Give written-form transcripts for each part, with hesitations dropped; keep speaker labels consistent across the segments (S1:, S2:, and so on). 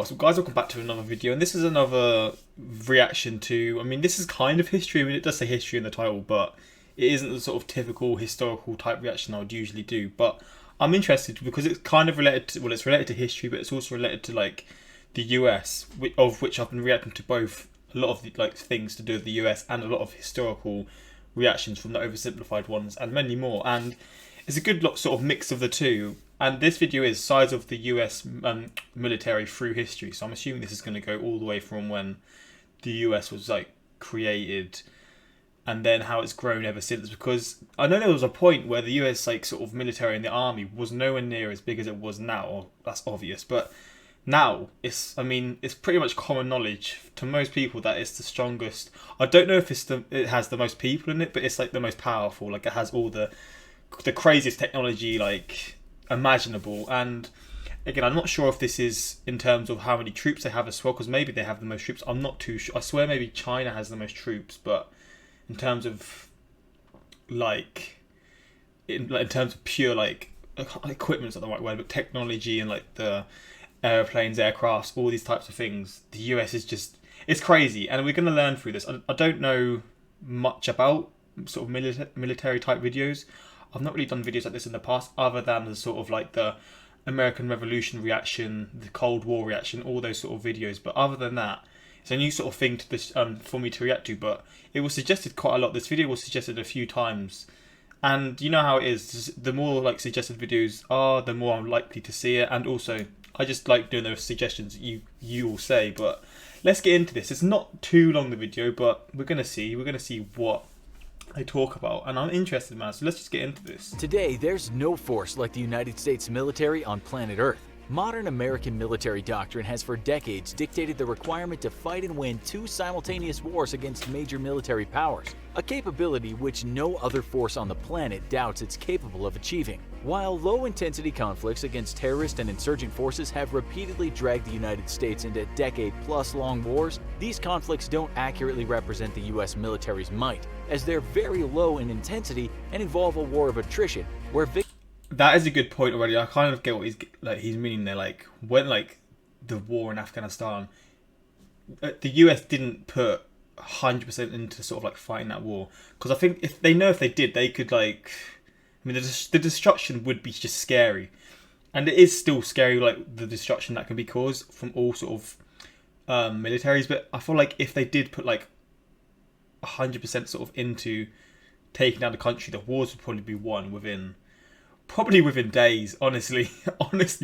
S1: So guys, welcome back to another video, and this is another reaction to, I mean, this is kind of history. I mean, it does say history in the title, but it isn't the sort of typical historical type reaction I would usually do. But I'm interested because it's kind of related to, well, it's related to history, but it's also related to like the US, of which I've been reacting to both a lot of the, like, things to do with the US and a lot of historical reactions from the oversimplified ones and many more. And it's a good sort of mix of the two. And this video is size of the US military through history. So I'm assuming this is going to go all the way from when the US was like created and then how it's grown ever since. Because I know there was a point where the US like sort of military and the army was nowhere near as big as it was now. That's obvious. But now it's, I mean, it's pretty much common knowledge to most people that it's the strongest. I don't know if it has the most people in it, but it's like the most powerful. Like it has all the craziest technology like imaginable. And again, I'm not sure if this is in terms of how many troops they have as well, because maybe they have the most troops. I'm not too sure. I swear maybe China has the most troops, but in terms of like in terms of pure like equipment's not the right word, but technology and like the airplanes, aircrafts, all these types of things, the US is just, it's crazy. And we're going to learn through this. I don't know much about sort of military type videos. I've not really done videos like this in the past, other than the sort of like the American Revolution reaction, the Cold War reaction, all those sort of videos. But other than that, it's a new sort of thing to this for me to react to. But it was suggested quite a lot. This video was suggested a few times, and you know how it is. The more like suggested videos are, the more I'm likely to see it. And also, I just like doing those suggestions you all say. But let's get into this. It's not too long, the video, but we're gonna see what they talk about, and I'm interested, man, so let's just get into this.
S2: Today, there's no force like the United States military on planet Earth. Modern American military doctrine has for decades dictated the requirement to fight and win two simultaneous wars against major military powers, a capability which no other force on the planet doubts it's capable of achieving. While low-intensity conflicts against terrorist and insurgent forces have repeatedly dragged the United States into decade-plus-long wars, these conflicts don't accurately represent the US military's might, as they're very low in intensity and involve a war of attrition, where
S1: that is a good point already. I kind of get what he's meaning there. Like when like the war in Afghanistan, the US didn't put 100% into sort of like fighting that war, because I think if they did, they could like, I mean, the destruction would be just scary, and it is still scary, like the destruction that can be caused from all sort of militaries. But I feel like if they did put like 100% sort of into taking down the country, the wars would probably be won within days. Honestly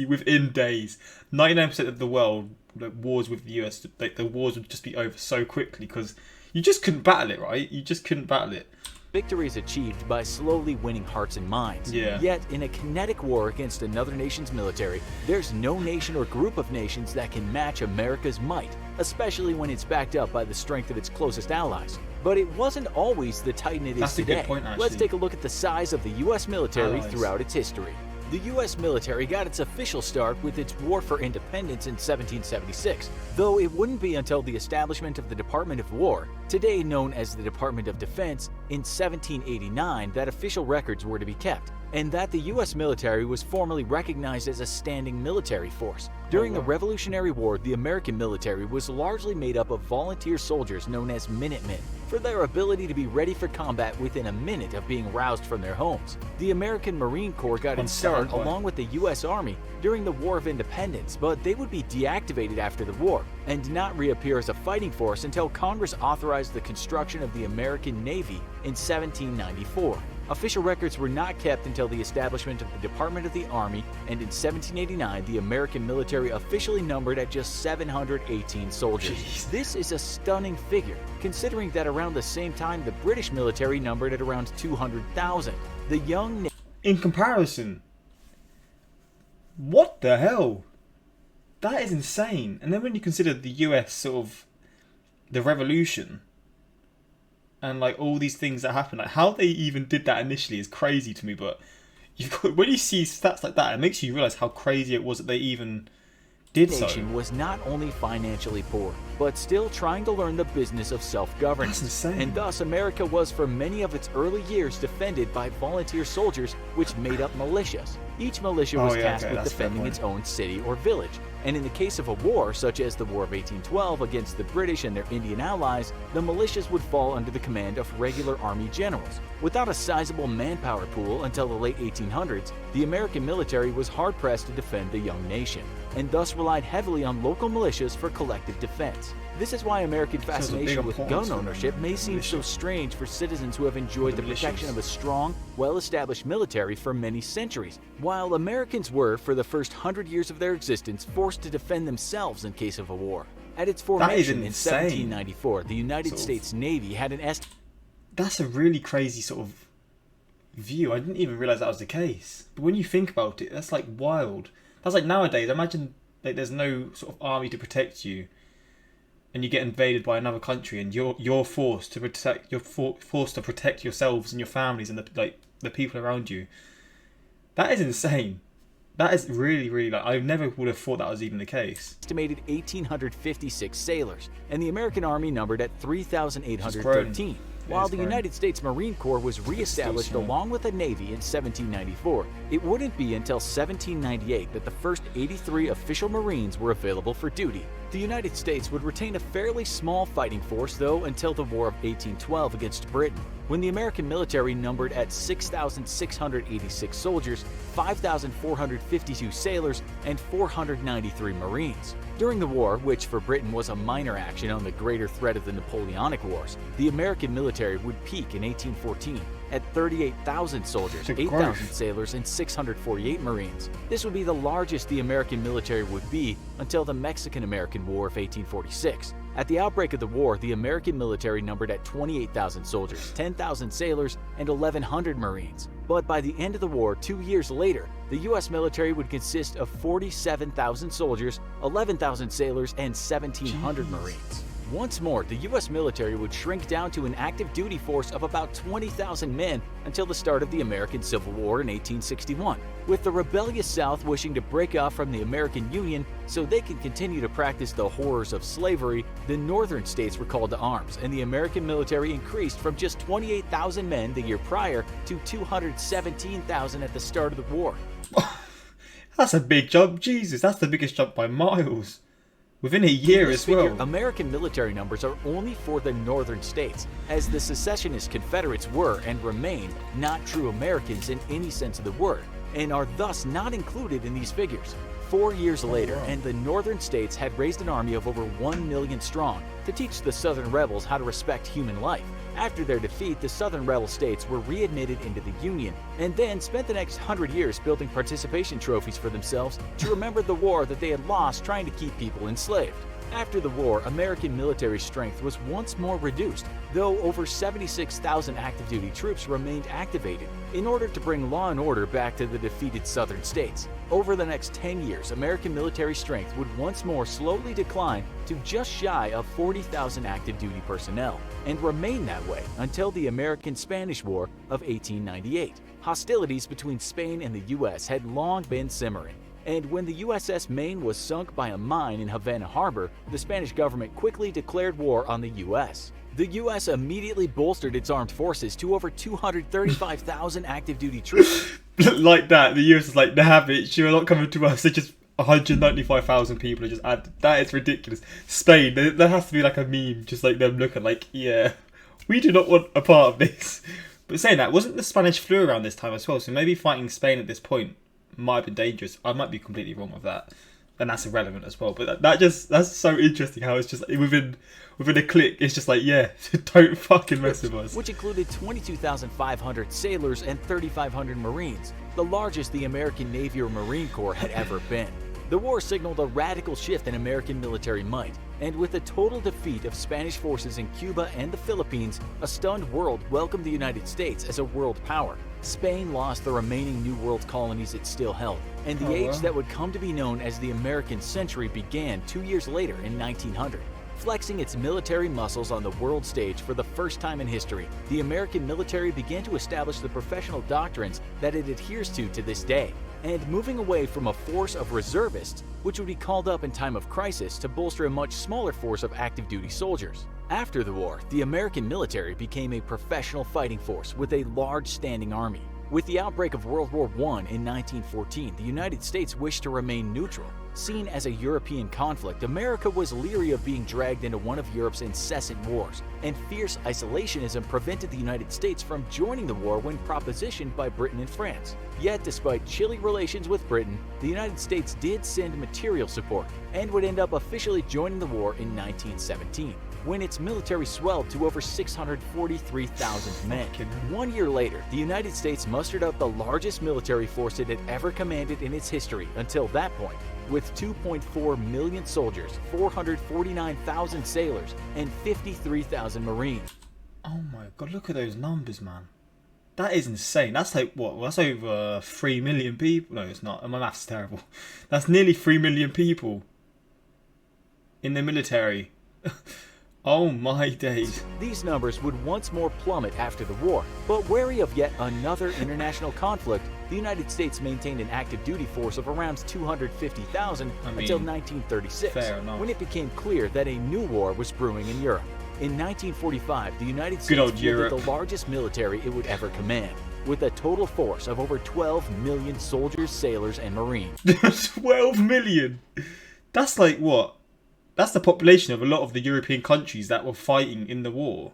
S1: within days. 99% of the world, like wars with the US, like the wars would just be over so quickly, because you just couldn't battle it, right? You just couldn't battle it.
S2: Victory is achieved by slowly winning hearts and minds.
S1: Yeah.
S2: Yet, in a kinetic war against another nation's military, there's no nation or group of nations that can match America's might, especially when it's backed up by the strength of its closest allies. But it wasn't always the titan it is today.
S1: That's a good point, actually.
S2: Let's take a look at the size of the US military throughout its history. The US military got its official start with its War for Independence in 1776, though it wouldn't be until the establishment of the Department of War, today known as the Department of Defense, in 1789 that official records were to be kept, and that the US military was formally recognized as a standing military force. During the Revolutionary War, the American military was largely made up of volunteer soldiers known as Minutemen, for their ability to be ready for combat within a minute of being roused from their homes. The American Marine Corps got its start along with the US Army during the War of Independence, but they would be deactivated after the war and not reappear as a fighting force until Congress authorized the construction of the American Navy in 1794. Official records were not kept until the establishment of the Department of the Army, and in 1789 the American military officially numbered at just 718 soldiers.
S1: Jeez.
S2: This is a stunning figure, considering that around the same time the British military numbered at around 200,000. The young
S1: in comparison, what the hell? That is insane. And then when you consider the US sort of the revolution and like all these things that happened, like how they even did that initially is crazy to me. But when you see stats like that, it makes you realize how crazy it was that they even did so.
S2: Nation was not only financially poor, but still trying to learn the business of self-governance.
S1: That's insane.
S2: And thus America was for many of its early years defended by volunteer soldiers, which made up militias. Each militia was tasked with defending its own city or village. And in the case of a war, such as the War of 1812 against the British and their Indian allies, the militias would fall under the command of regular army generals. Without a sizable manpower pool until the late 1800s, the American military was hard-pressed to defend the young nation, and thus relied heavily on local militias for collective defense. This is why American fascination with gun ownership may seem so strange for citizens who have enjoyed the protection of a strong, well-established military for many centuries, while Americans were, for the first 100 years of their existence, forced to defend themselves in case of a war. At its formation in 1794, the United States Navy had an
S1: That's a really crazy sort of view. I didn't even realize that was the case. But when you think about it, that's like wild. That's like nowadays. Imagine like there's no sort of army to protect you, and you get invaded by another country, and you're forced to protect. You're forced to protect yourselves and your families and the people around you. That is insane. That is really, really, like, I never would have thought that was even the case.
S2: Estimated 1,856 sailors, and the American Army numbered at 3,813. While the United States Marine Corps was re-established along with the Navy in 1794, it wouldn't be until 1798 that the first 83 official Marines were available for duty. The United States would retain a fairly small fighting force, though, until the War of 1812 against Britain, when the American military numbered at 6,686 soldiers, 5,452 sailors, and 493 Marines. During the war, which for Britain was a minor action on the greater threat of the Napoleonic Wars, the American military would peak in 1814 at 38,000 soldiers, 8,000 sailors, and 648 Marines. This would be the largest the American military would be until the Mexican-American War of 1846. At the outbreak of the war, the American military numbered at 28,000 soldiers, 10,000 sailors, and 1,100 Marines. But by the end of the war, 2 years later, the U.S. military would consist of 47,000 soldiers, 11,000 sailors, and 1,700 Marines. Once more, the U.S. military would shrink down to an active duty force of about 20,000 men until the start of the American Civil War in 1861, with the rebellious South wishing to break off from the American Union so they could continue to practice the horrors of slavery. The northern states were called to arms, and the American military increased from just 28,000 men the year prior to 217,000 at the start of the war.
S1: That's a big jump. Jesus, that's the biggest jump by miles. Within a year as well.
S2: American military numbers are only for the northern states, as the secessionist Confederates were and remain not true Americans in any sense of the word, and are thus not included in these figures. 4 years later, and the northern states had raised an army of over 1 million strong to teach the southern rebels how to respect human life. After their defeat, the southern rebel states were readmitted into the Union, and then spent the next 100 years building participation trophies for themselves to remember the war that they had lost trying to keep people enslaved. After the war, American military strength was once more reduced, though over 76,000 active duty troops remained activated in order to bring law and order back to the defeated southern states. Over the next 10 years, American military strength would once more slowly decline to just shy of 40,000 active duty personnel, and remain that way until the American-Spanish War of 1898. Hostilities between Spain and the U.S. had long been simmering, and when the USS Maine was sunk by a mine in Havana Harbor, the Spanish government quickly declared war on the U.S. The U.S. immediately bolstered its armed forces to over 235,000 active duty troops.
S1: Like that, the US is like, they have it, you're not coming to us, they're just 195,000 people are just added. That is ridiculous. Spain, there has to be like a meme, just like them looking like, yeah, we do not want a part of this. But saying that, wasn't the Spanish flu around this time as well? So maybe fighting Spain at this point might have been dangerous. I might be completely wrong with that, and that's irrelevant as well. But that's so interesting how it's just within a click, it's just like, yeah, don't fucking mess with us.
S2: Which included 22,500 sailors and 3,500 Marines, the largest the American Navy or Marine Corps had ever been. The war signaled a radical shift in American military might, and with the total defeat of Spanish forces in Cuba and the Philippines, a stunned world welcomed the United States as a world power. Spain lost the remaining New World colonies it still held, and the age that would come to be known as the American century began 2 years later in 1900. Flexing its military muscles on the world stage for the first time in history, the American military began to establish the professional doctrines that it adheres to this day, and moving away from a force of reservists, which would be called up in time of crisis to bolster a much smaller force of active duty soldiers. After the war, the American military became a professional fighting force with a large standing army. With the outbreak of World War I in 1914, the United States wished to remain neutral, Seen as a European conflict, America was leery of being dragged into one of Europe's incessant wars, and fierce isolationism prevented the United States from joining the war when propositioned by Britain and France. Yet, despite chilly relations with Britain, the United States did send material support and would end up officially joining the war in 1917, when its military swelled to over 643,000 men. 1 year later, the United States mustered up the largest military force it had ever commanded in its history until that point, with 2.4 million soldiers, 449,000 sailors, and 53,000 Marines.
S1: Oh my god, look at those numbers, man. That is insane. That's like, what? That's over 3 million people. No, it's not. My math's terrible. That's nearly 3 million people in the military. Oh my days.
S2: These numbers would once more plummet after the war, but wary of yet another international conflict, the United States maintained an active duty force of around 250,000 until 1936, when it became clear that a new war was brewing in Europe. In 1945, the United States fielded the largest military it would ever command, with a total force of over 12 million soldiers, sailors, and Marines.
S1: 12 million? That's like what? That's the population of a lot of the European countries that were fighting in the war.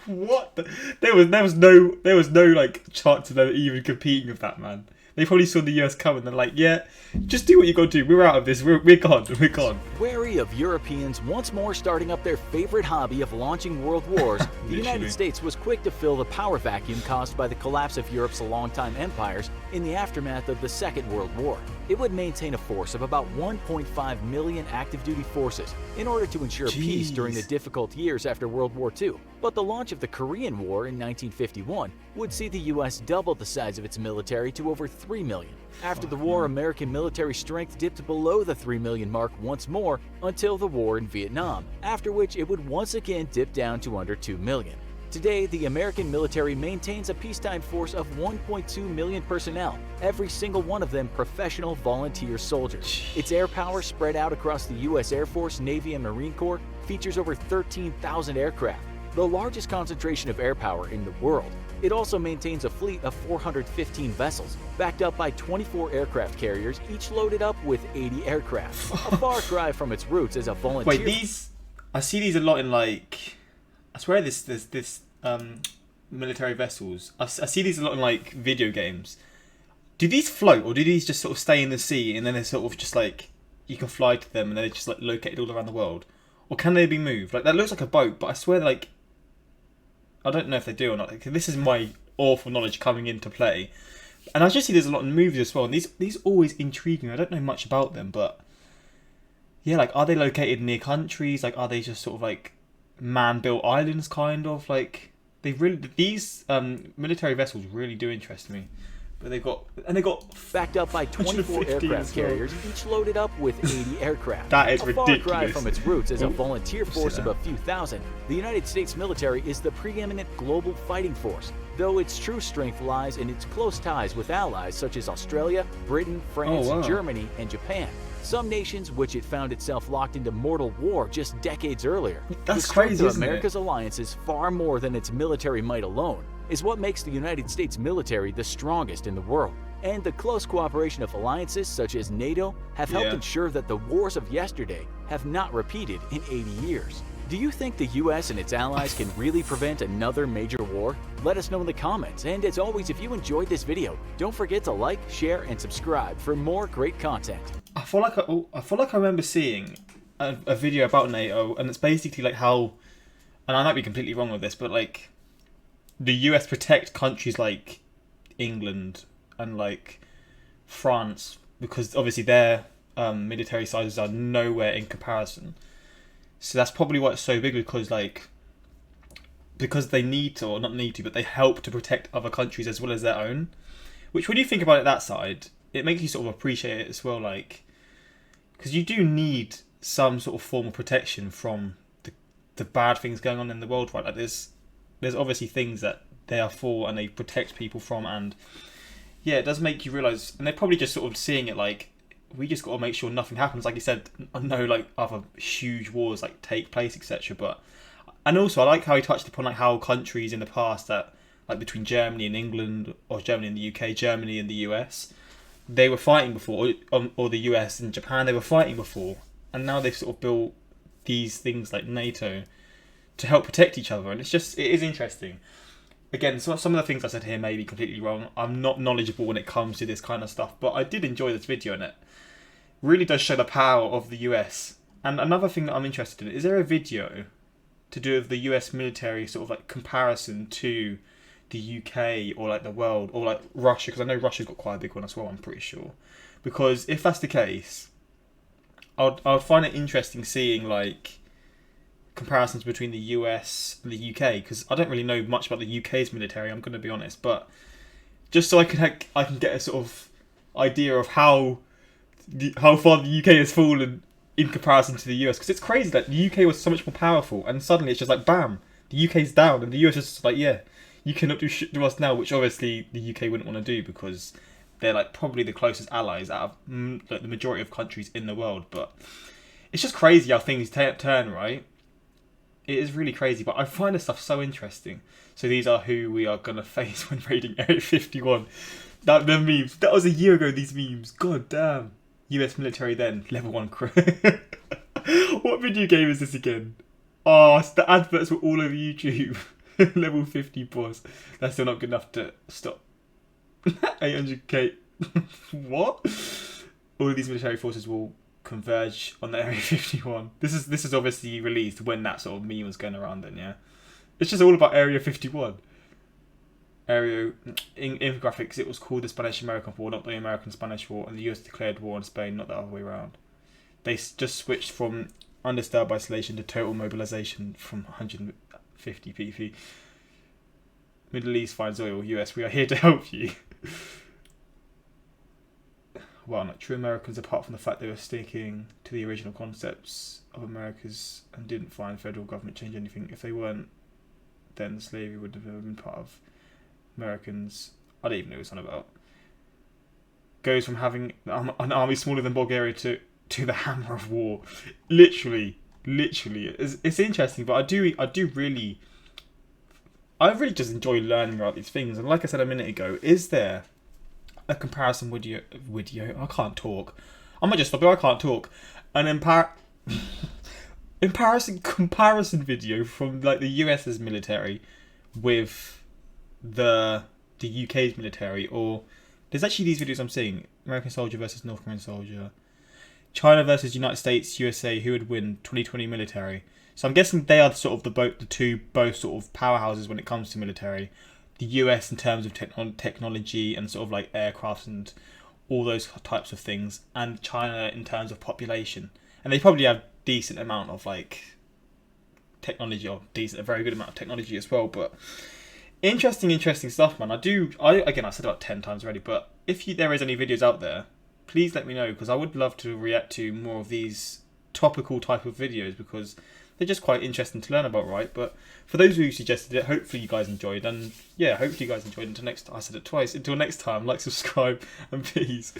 S1: What? There was no like chance of them even competing with that, man. They probably saw the US coming. They're like, yeah, just do what you got to do. We're out of this. We're gone. We're gone.
S2: Wary of Europeans once more starting up their favorite hobby of launching world wars, the United States was quick to fill the power vacuum caused by the collapse of Europe's longtime empires in the aftermath of the Second World War. It would maintain a force of about 1.5 million active duty forces in order to ensure peace during the difficult years after World War II. But the launch of the Korean War in 1951 would see the US double the size of its military to over 3 million. After the war, American military strength dipped below the 3 million mark once more until the war in Vietnam, after which it would once again dip down to under 2 million. Today, the American military maintains a peacetime force of 1.2 million personnel, every single one of them professional volunteer soldiers. Its air power, spread out across the U.S. Air Force, Navy, and Marine Corps, features over 13,000 aircraft, the largest concentration of air power in the world. It also maintains a fleet of 415 vessels, backed up by 24 aircraft carriers, each loaded up with 80 aircraft. A far cry from its roots as a volunteer.
S1: Wait, I see these a lot in like, I swear this military vessels. I see these a lot in like video games. Do these float, or do these just sort of stay in the sea and then they're sort of just like, you can fly to them and they're just like located all around the world? Or can they be moved? Like, that looks like a boat, but I swear, like, I don't know if they do or not. Like, this is my awful knowledge coming into play. And I just see there's a lot in movies as well. And these always intrigue me. I don't know much about them, but yeah, like, are they located near countries? Like, are they just sort of like man-built islands, kind of? Like, these military vessels really do interest me. But they got
S2: backed up by 24 aircraft carriers, each loaded up with 80 aircraft.
S1: That is ridiculous.
S2: A far cry from its roots as a volunteer force of a few thousand, the United States military is the preeminent global fighting force, though its true strength lies in its close ties with allies such as Australia, Britain, France, Germany, and Japan. Some nations which it found itself locked into mortal war just decades earlier.
S1: That's crazy, isn't
S2: America's alliances, far more than its military might alone, is what makes the United States military the strongest in the world. And the close cooperation of alliances such as NATO have helped ensure that the wars of yesterday have not repeated in 80 years. Do you think the US and its allies can really prevent another major war? Let us know in the comments, and as always, if you enjoyed this video, don't forget to like, share, and subscribe for more great content.
S1: I feel like I remember seeing a video about NATO, and it's basically like how, and I might be completely wrong with this, but like the US protect countries like England and like France because obviously their military sizes are nowhere in comparison. So that's probably why it's so big, because they need to, or not need to, but they help to protect other countries as well as their own. Which, when you think about it that side, it makes you sort of appreciate it as well, like, because you do need some sort of form of protection from the bad things going on in the world, right? Like, there's obviously things that they are for and they protect people from, and yeah, it does make you realise, and they're probably just sort of seeing it like, we just got to make sure nothing happens. Like you said, no like other huge wars like take place, etc. But, and also I like how he touched upon like how countries in the past that like between Germany and England, or Germany and the UK, Germany and the US, they were fighting before, or the US and Japan, they were fighting before, and now they've sort of built these things like NATO to help protect each other, and it is interesting. Again, so some of the things I said here may be completely wrong. I'm not knowledgeable when it comes to this kind of stuff, but I did enjoy this video, and it really does show the power of the US. And another thing that I'm interested in, is there a video to do with the US military sort of like comparison to the UK or like the world or like Russia? Because I know Russia's got quite a big one as well, I'm pretty sure. Because if that's the case, I'd find it interesting seeing like comparisons between the US and the UK, because I don't really know much about the UK's military, I'm going to be honest, but just so I can get a sort of idea of how far the UK has fallen in comparison to the US, because it's crazy that the UK was so much more powerful, and suddenly it's just like bam, the UK's down, and the US is just like, yeah, you cannot do shit to us now, which obviously the UK wouldn't want to do because they're like probably the closest allies out of like the majority of countries in the world. But it's just crazy how things turn, right? It is really crazy, but I find this stuff so interesting. So these are who we are going to face when raiding Area 51. The memes. That was a year ago, these memes. God damn. US military then. Level 1 crew. What video game is this again? Oh, the adverts were all over YouTube. Level 50 boss. That's still not good enough to stop. 800k. What? All of these military forces will converge on the Area 51. This is obviously released when that sort of meme was going around then, yeah? It's just all about Area 51. In infographics, it was called the Spanish-American War, not the American-Spanish War, and the US declared war on Spain, not the other way around. They just switched from undisturbed isolation to total mobilization from 150 pp. Middle East finds oil. US, we are here to help you. Well, not true Americans, apart from the fact they were sticking to the original concepts of Americas and didn't find federal government change anything. If they weren't, then slavery would have been part of Americans. I don't even know what it's on about. Goes from having an army smaller than Bulgaria to the hammer of war. Literally. It's interesting, but I really just enjoy learning about these things. And like I said a minute ago, is there a comparison video? I can't talk. I might just stop it. I can't talk. An comparison video from like the US's military with the UK's military, or there's actually these videos I'm seeing: American soldier versus North Korean soldier, China versus United States, USA, who would win? 2020 military. So I'm guessing they are sort of the two sort of powerhouses when it comes to military. The US in terms of technology and sort of like aircrafts and all those types of things, and China in terms of population. And they probably have decent amount of like technology, or a very good amount of technology as well. But interesting stuff, man. I said about 10 times already, but if there is any videos out there, please let me know, because I would love to react to more of these topical type of videos, because they're just quite interesting to learn about, right? But for those who suggested it, hopefully you guys enjoyed. And yeah, hopefully you guys enjoyed. Until next time, I said it twice. Until next time, like, subscribe, and peace.